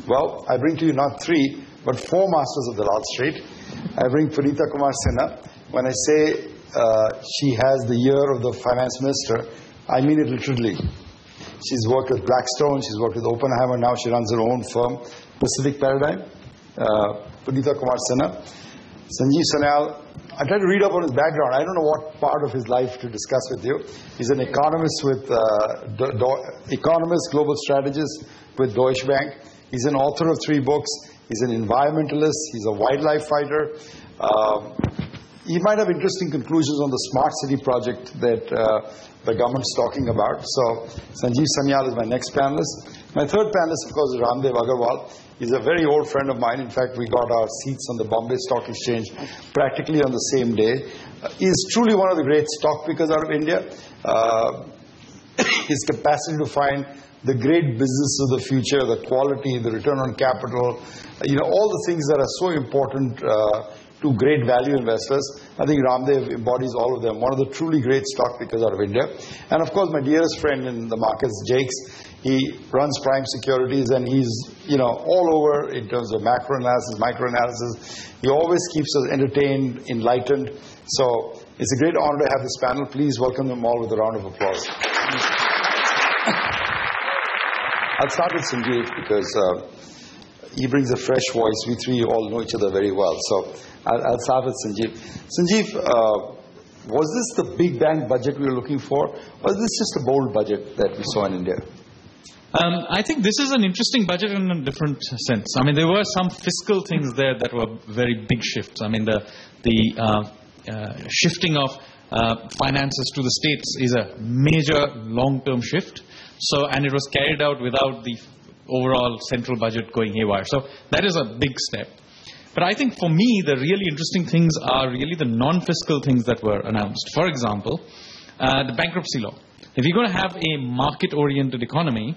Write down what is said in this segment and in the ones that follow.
Well, I bring to you not 3, but 4 masters of Dalal Street. I bring Punita Kumar Sinha. When I say she has the ear of the finance minister, I mean it literally. She's worked with Blackstone, she's worked with Oppenheimer, now she runs her own firm, Pacific Paradigm. Punita Kumar Sinha. Sanjeev Sanyal, I tried to read up on his background. I don't know what part of his life to discuss with you. He's an economist with global strategist with Deutsche Bank. He's an author of 3 books. He's an environmentalist. He's a wildlife fighter. He might have interesting conclusions on the smart city project that the government's talking about. So Sanjeev Sanyal is my next panelist. My third panelist, of course, is Ramdev Agarwal. He's a very old friend of mine. In fact, we got our seats on the Bombay Stock Exchange practically on the same day. He's truly one of the great stock pickers out of India. His capacity to find the great business of the future, the quality, the return on capital, all the things that are so important to great value investors. I think Ramdev embodies all of them. One of the truly great stock pickers out of India. And of course, my dearest friend in the markets, Jakes. He runs Prime Securities, and he's, all over in terms of macro analysis, micro analysis. He always keeps us entertained, enlightened. So it's a great honor to have this panel. Please welcome them all with a round of applause. I'll start with Sanjeev because he brings a fresh voice. We 3 all know each other very well. So I'll start with Sanjeev. Sanjeev, was this the big bang budget we were looking for? Or was this just a bold budget that we saw in India? I think this is an interesting budget in a different sense. I mean, there were some fiscal things there that were very big shifts. I mean, the shifting of finances to the states is a major long-term shift. And it was carried out without the overall central budget going haywire. So that is a big step. But I think for me, the really interesting things are really the non-fiscal things that were announced. For example, the bankruptcy law. If you're going to have a market-oriented economy,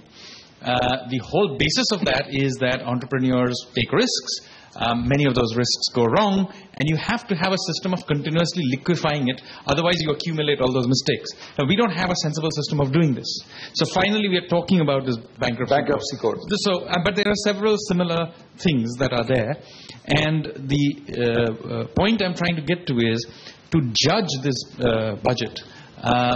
the whole basis of that is that entrepreneurs take risks. Many of those risks go wrong, and you have to have a system of continuously liquefying it. Otherwise, you accumulate all those mistakes. Now, we don't have a sensible system of doing this. So finally, we are talking about this bankruptcy code. But there are several similar things that are there. And the point I'm trying to get to is to judge this budget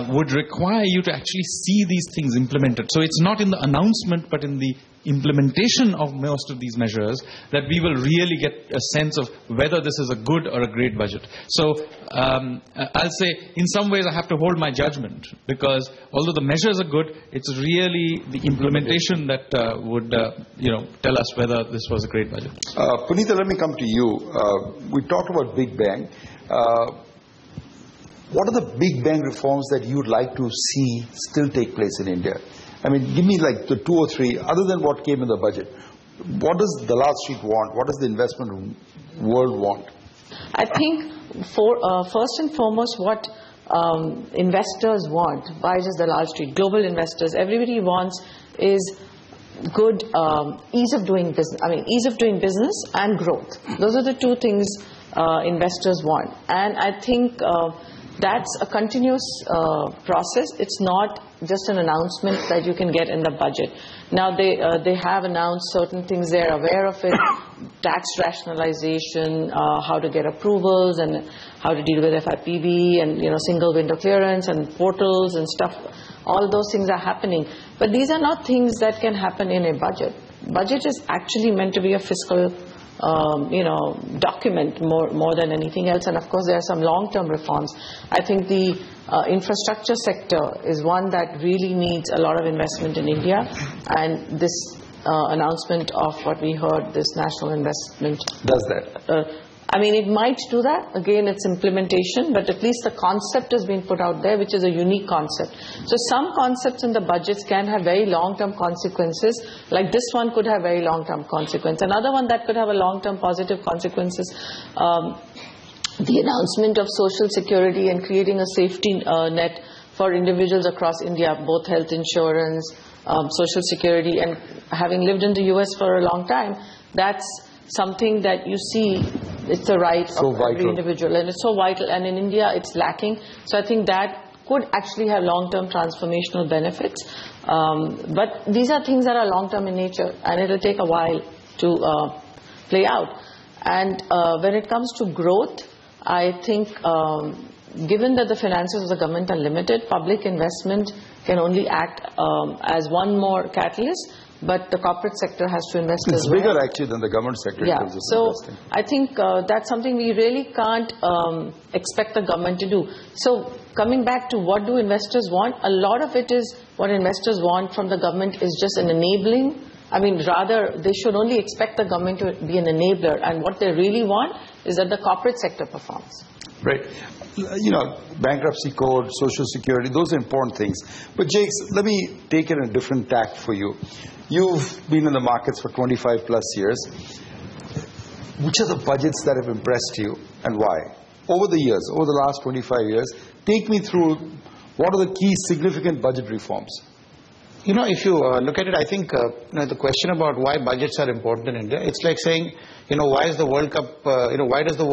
would require you to actually see these things implemented. So it's not in the announcement, but in the implementation of most of these measures that we will really get a sense of whether this is a good or a great budget. So I'll say in some ways I have to hold my judgment, because although the measures are good, it's really the implementation that would tell us whether this was a great budget. Punita, let me come to you. We talked about Big Bang. What are the big bang reforms that you'd like to see still take place in India? I mean, give me like the 2 or 3, other than what came in the budget. What does Dalal Street want? What does the investment world want? I think first and foremost, what investors want, why just Dalal Street, global investors, everybody wants is good ease of doing business. I mean, ease of doing business and growth. Those are the 2 things investors want. And I think that's a continuous process. It's not just an announcement that you can get in the budget. Now they have announced certain things. They're aware of it. Tax rationalization, how to get approvals, and how to deal with FIPB, and single window clearance and portals and stuff. All those things are happening. But these are not things that can happen in a budget. Budget is actually meant to be a fiscal document more than anything else. And of course, there are some long-term reforms. I think the infrastructure sector is one that really needs a lot of investment in India. And this announcement of what we heard, this national investment does that. I mean, it might do that. Again, it's implementation, but at least the concept has been put out there, which is a unique concept. So some concepts in the budgets can have very long-term consequences, like this one could have very long-term consequence. Another one that could have a long-term positive consequences, the announcement of social security and creating a safety net for individuals across India, both health insurance, social security, and having lived in the US for a long time, that's something that you see, it's a right of every individual, and it's so vital, and in India it's lacking. So I think that could actually have long-term transformational benefits, but these are things that are long-term in nature, and it'll take a while to play out. And when it comes to growth, I think given that the finances of the government are limited, public investment can only act as one more catalyst, but the corporate sector has to invest as well. It's bigger actually than the government sector. Yeah, so I think that's something we really can't expect the government to do. So coming back to what do investors want, a lot of it is what investors want from the government is just an enabling. I mean, rather, they should only expect the government to be an enabler, and what they really want is that the corporate sector performs. Right. You know, bankruptcy code, social security, those are important things. But Jakes, let me take it in a different tack for you. You've been in the markets for 25 plus years. Which are the budgets that have impressed you and why? Over the years, over the last 25 years, take me through what are the key significant budget reforms? You know, if you look at it, I think the question about why budgets are important in India, it's like saying, why is the World Cup, why does the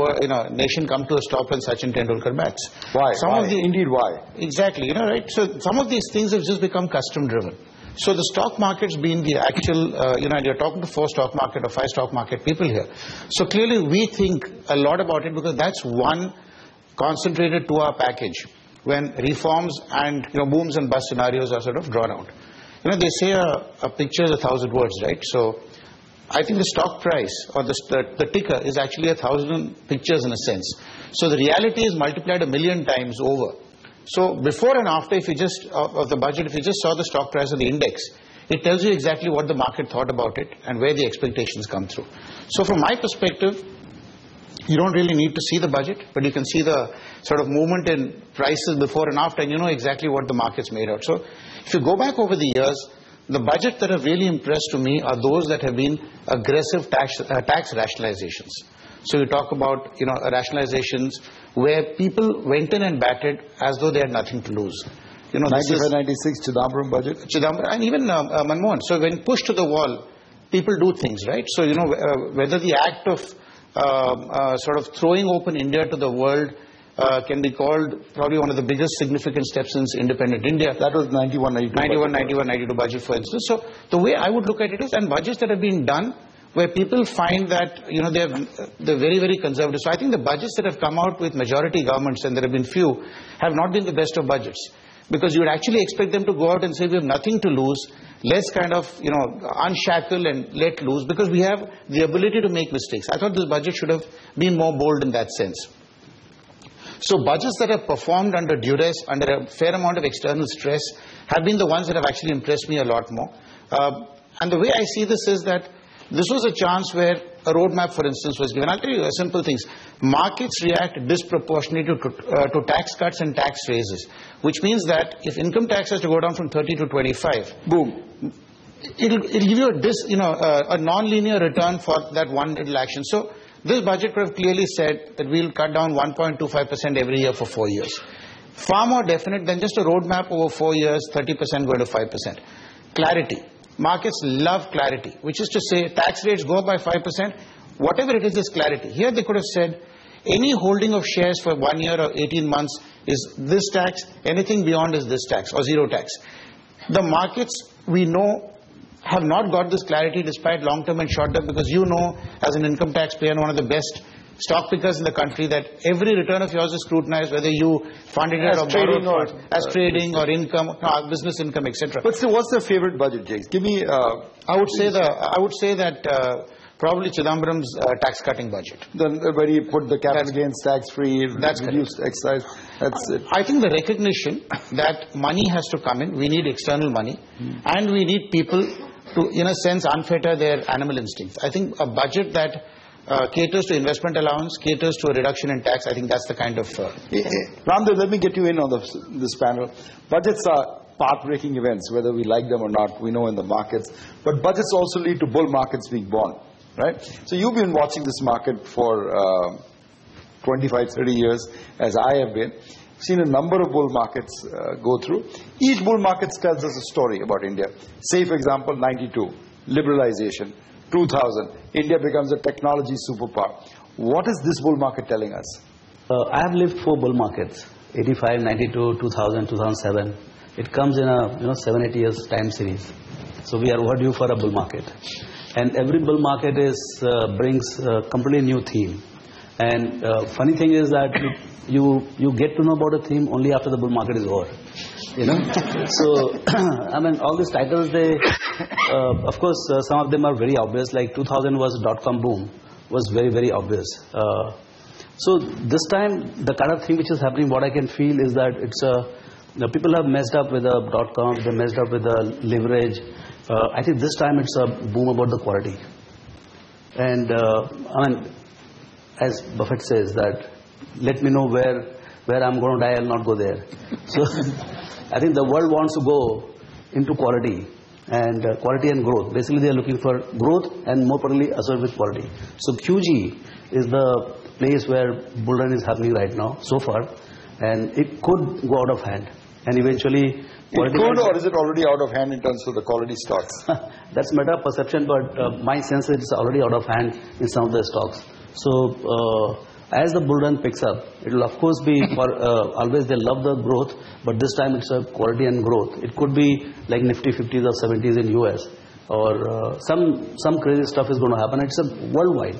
nation come to a stop when Sachin Tendulkar bats? Why? Indeed, why? Exactly, right? So some of these things have just become custom driven. So the stock market's been the actual, and you're talking to 4 stock market or 5 stock market people here. So clearly we think a lot about it because that's one concentrated 2-hour package when reforms and booms and bust scenarios are sort of drawn out. They say a picture is 1,000 words, right? So I think the stock price or the ticker is actually 1,000 pictures in a sense. So the reality is multiplied 1,000,000 times over. So before and after, if you just of the budget, if you just saw the stock price of the index, it tells you exactly what the market thought about it and where the expectations come through. So from my perspective, you don't really need to see the budget, but you can see the sort of movement in prices before and after, and you know exactly what the market's made out. So if you go back over the years, the budgets that have really impressed to me are those that have been aggressive tax rationalizations. So you talk about rationalizations where people went in and batted as though they had nothing to lose. 95-96 Chidambaram budget? Chidambaram, and even Manmohan. So when pushed to the wall, people do things, right? So whether the act of sort of throwing open India to the world can be called probably one of the biggest significant steps since independent India. That was 91-92 budget, for instance. So the way I would look at it is, and budgets that have been done where people find that they're very, very conservative. So I think the budgets that have come out with majority governments, and there have been few, have not been the best of budgets. Because you would actually expect them to go out and say we have nothing to lose, let's kind of unshackle and let loose, because we have the ability to make mistakes. I thought this budget should have been more bold in that sense. So budgets that have performed under duress, under a fair amount of external stress, have been the ones that have actually impressed me a lot more. And the way I see this is that this was a chance where a roadmap, for instance, was given. I'll tell you simple things. Markets react disproportionately to tax cuts and tax raises, which means that if income tax has to go down from 30 to 25, boom, it'll give you a non-linear return for that one little action. So this budget could have clearly said that we'll cut down 1.25% every year for 4 years. Far more definite than just a roadmap over 4 years, 30% going to 5%. Clarity. Markets love clarity, which is to say tax rates go up by 5%, whatever it is clarity. Here they could have said any holding of shares for 1 year or 18 months is this tax, anything beyond is this tax or zero tax. The markets, we know, have not got this clarity despite long-term and short-term, because as an income taxpayer and one of the best stock pickers in the country, that every return of yours is scrutinized, whether you funded it or borrowed as trading or income, business income, etc. But so what's the favorite budget, Jakes? Give me. I would say that probably Chidambaram's tax cutting budget. Where he put the capital gains tax free, that's reduced excise. That's it. I think the recognition that money has to come in. We need external money, and we need people to, in a sense, unfetter their animal instincts. I think a budget that caters to investment allowance, caters to a reduction in tax. I think that's the kind of... Ramdev, let me get you in on this panel. Budgets are path-breaking events, whether we like them or not, we know in the markets. But budgets also lead to bull markets being born, right? So you've been watching this market for 25, 30 years, as I have been. Seen a number of bull markets go through. Each bull market tells us a story about India. Say, for example, 92, liberalization. 2000, India becomes a technology superpower. What is this bull market telling us? I have lived 4 bull markets, 85, 92, 2000, 2007. It comes in a 7-8 years time series. So we are overdue for a bull market. and every bull market brings a completely new theme. And funny thing is that you get to know about a theme only after the bull market is over. So I mean, all these titles, they of course some of them are very obvious. Like 2000 was .com boom, was very, very obvious. So this time the kind of thing which is happening, what I can feel is that it's people have messed up with the .com, they messed up with the leverage. I think this time it's a boom about the quality. And I mean, as Buffett says that, let me know where I'm going to die, I'll not go there. So I think the world wants to go into quality and growth. Basically they are looking for growth and more particularly associated with quality. So QG is the place where bull run is happening right now so far, and it could go out of hand and eventually it could, or is it already out of hand in terms of the quality stocks? That's meta perception, but my sense is it's already out of hand in some of the stocks. So as the bull run picks up, it will of course be for always they love the growth, but this time it's a quality and growth. It could be like Nifty 50s or 70s in US, or some crazy stuff is going to happen. It's a worldwide.